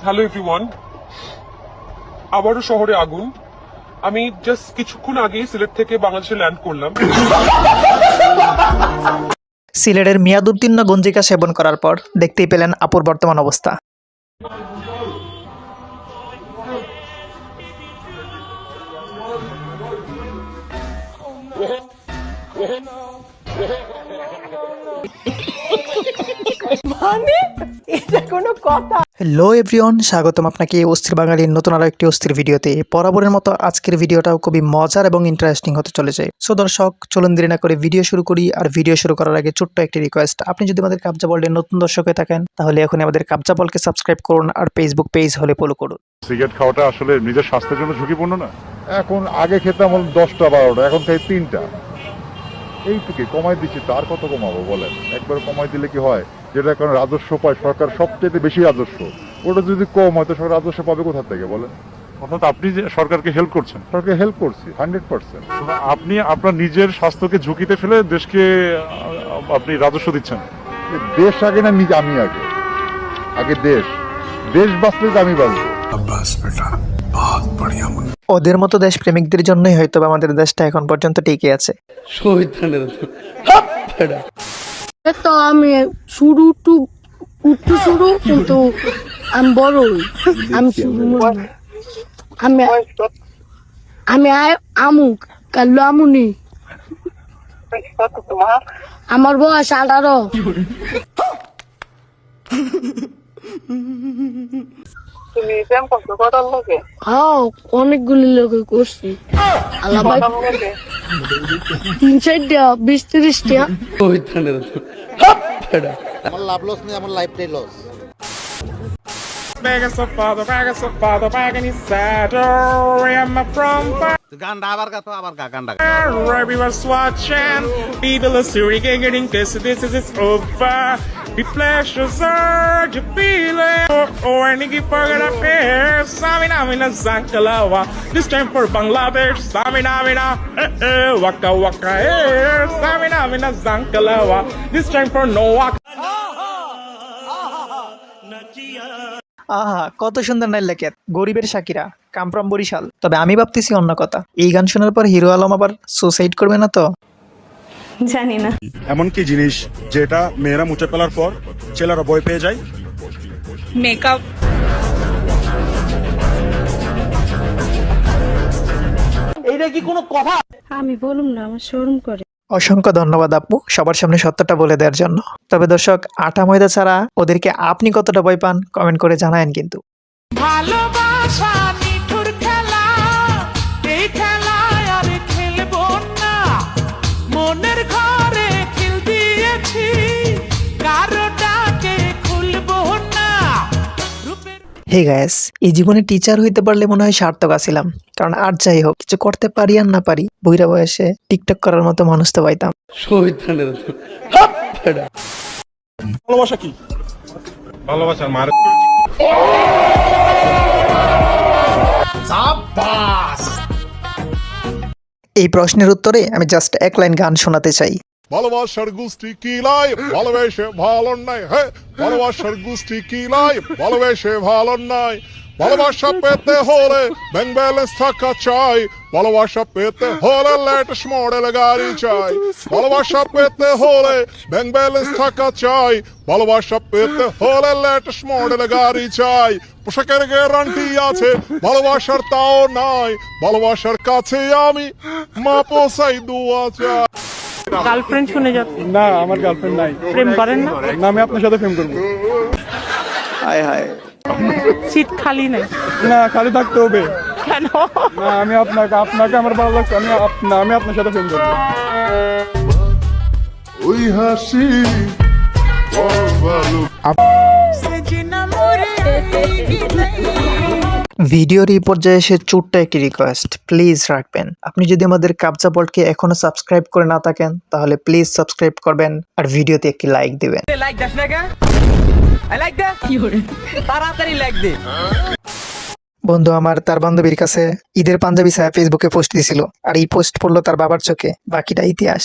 Hello everyone, আবারও শহরে আগুন। আমি জাস্ট কিছুক্ষণ আগে সিলেট থেকে বাংলাদেশে ল্যান্ড করলাম। সিলেটের মেয়াদোত্তীর্ণ গঞ্জিকা সেবন করার পর দেখতেই পেলেন আপুর বর্তমান অবস্থা। হ্যালো এভরিওয়ান, স্বাগতম আপনাকে অস্থির বাঙালির নতুন আরো একটি অস্থির ভিডিওতে। বরাবরের মতো আজকের ভিডিওটাও খুবই মজার এবং ইন্টারেস্টিং হতে চলেছে। সো দর্শক, চলুন দেরি না করে ভিডিও শুরু করি। আর ভিডিও শুরু করার আগে ছোট্ট একটি রিকোয়েস্ট, আপনি যদি আমাদের কাবজা ওয়ার্ল্ডের নতুন দর্শক হয়ে থাকেন তাহলে এখন আমাদের কাবজা ওয়ার্ল্ডকে সাবস্ক্রাইব করুন আর ফেসবুক পেজ হলে ফলো করুন। সিগারেট খাওয়াটা আসলে নিজের স্বাস্থ্যের জন্য ঝুঁকিপূর্ণ না? এখন আগে খেতাম হল 10টা 12টা, এখন খাই 3টা। এইটুকু কমাই দিচ্ছি, তার কত কমাবো বলেন? একবার কমাই দিলে কি হয়, যেটা এখন রাজস্ব পায় সরকার, সবচেয়ে বেশি রাজস্ব, ওটা যদি কম হয় তো সরকার রাজস্ব পাবে কোথা থেকে বলেন? অর্থাৎ আপনি যে সরকারকে হেল্প করছেন। সরকারকে হেল্প করছি 100%। আপনি আপনার নিজের স্বাস্থ্যকে ঝুঁকিতে ফেলে দেশকে আপনি রাজস্ব দিচ্ছেন। দেশ আগে না নিজে? আমি আগে, আগে দেশ। দেশ বাঁচলে তো আমি বাঁচবো। ওদের মতো দেশপ্রেমিকদের জন্যই হয়তো আমাদের দেশটা এখন পর্যন্ত টিকে আছে। তো আমি শুরু কিন্তু আমি বড় আমি আমি আমুক কাল আমুনি আমার বয়স 18। তুমি প্রেম করছো কটার লোকে? হ্যাঁ, অনেকগুলি লোকে করছি। আল্লাহ ভাই 3-4টা 20-30টা। আমার লাভ লস নেই, আমার লাইফটাই লস। গানটা আবার গাতো, আবার গা গানটা। Everyone's watching, people are still getting this is over. The pleasures are you feeling. Oh, and you forget up here. Samina mina zankalawa. This time for Bangladesh. Samina mina waka waka here. Samina mina zankalawa. This time for Noah. আহা, কত সুন্দর Nile লেখের গরিবের শাকিরা, কামপ্রম বরিশাল। তবে আমি ভাবতেছি অন্য কথা, এই গান শোনার পর হিরো আলম আবার সুসাইড করবে না তো? জানি না। এমন কি জিনিস যেটা মেয়েরা মুছে ফেলার পর ছেলেরা ভয় পেয়ে যায়? মেকআপ। এইটা কি কোনো কথা? আমি বলুম না, আমার শরম করে। অসংখ্য ধন্যবাদ আপু সবার সামনে সত্যটা বলে দেওয়ার জন্য। তবে দর্শক, আটা ময়দা ছাড়া ওদেরকে আপনি কতটা ভয় পান কমেন্ট করে জানায়েন কিন্তু। ভালোবাসা নিঠুর খেলা, এই খেলায় আর খেলবো না। মনের ঘরে খিল দিয়েছি, কারো ডাকে খুলবো না। হে গায়েস, এই জীবনে টিচার হইতে পারলে মনে হয় সার্থক আছিলাম। কারণ আর যাই হোক, কিছু করতে পারি আর না পারি, বুইড়া বয়সে টিকটক করার মতো মানুষ তো পাইতাম। ভালোবাসা কি? ভালোবাসার মার এই প্রশ্নের উত্তরে আমি জাস্ট এক লাইন গান শোনাতে চাই। ভালোবাসার গোষ্ঠী কি লাই, ভালোবেসে ভালো নাই। হ্যাঁ, ভালোবাসার গোষ্ঠী কি লাই, ভালোবেসে ভালো নাই। ভালোবাসা পেতে হলে ব্যাংক ব্যালেন্স থাকা চাই, ভালোবাসা পেতে হলে লেটেস্ট মডেল গাড়ি চাই। ভালোবাসা পেতে হলে ব্যাংক ব্যালেন্স থাকা চাই, ভালোবাসা পেতে হলে লেটেস্ট মডেল গাড়ি চাই। পোশাকের গ্যারান্টি আছে, ভালোবাসার তাও নাই। ভালোবাসার কাছে আমি মা পোসাই দোয়া চাই। গার্লফ্রেন্ড শুনে যাচ্ছে। না, আমার গার্লফ্রেন্ড নাই। প্রেম করেন না? না, আমি আপনার সাথে প্রেম করবো। হায় হায়, সিট খালি নাই না, খালি থাকতে হবে। কেন? না, আমি আপনাকে আমার ভালো লাগছে, আমি আপনার সাথে প্রেম করবো। ওই হাসি ভিডিওর এই পর্যায়ে এসে ছোট্ট একটি রিকোয়েস্ট প্লিজ রাখবেন। আপনি যদি আমাদের কাবজা ওয়ার্ল্ডকে এখনো সাবস্ক্রাইব করে না থাকেন তাহলে প্লিজ সাবস্ক্রাইব করবেন আর ভিডিওতে একটি লাইক দিবেন। লাইক দাস না কা? I like that. কি হরে? তাড়াতাড়ি লাইক দে। বন্ধু আমার তার বান্ধবীর কাছে ঈদের পাঞ্জাবি ছায়া ফেসবুকে পোস্ট দিছিল, আর এই পোস্ট পড়লো তার বাবার চোখে। বাকিটা ইতিহাস।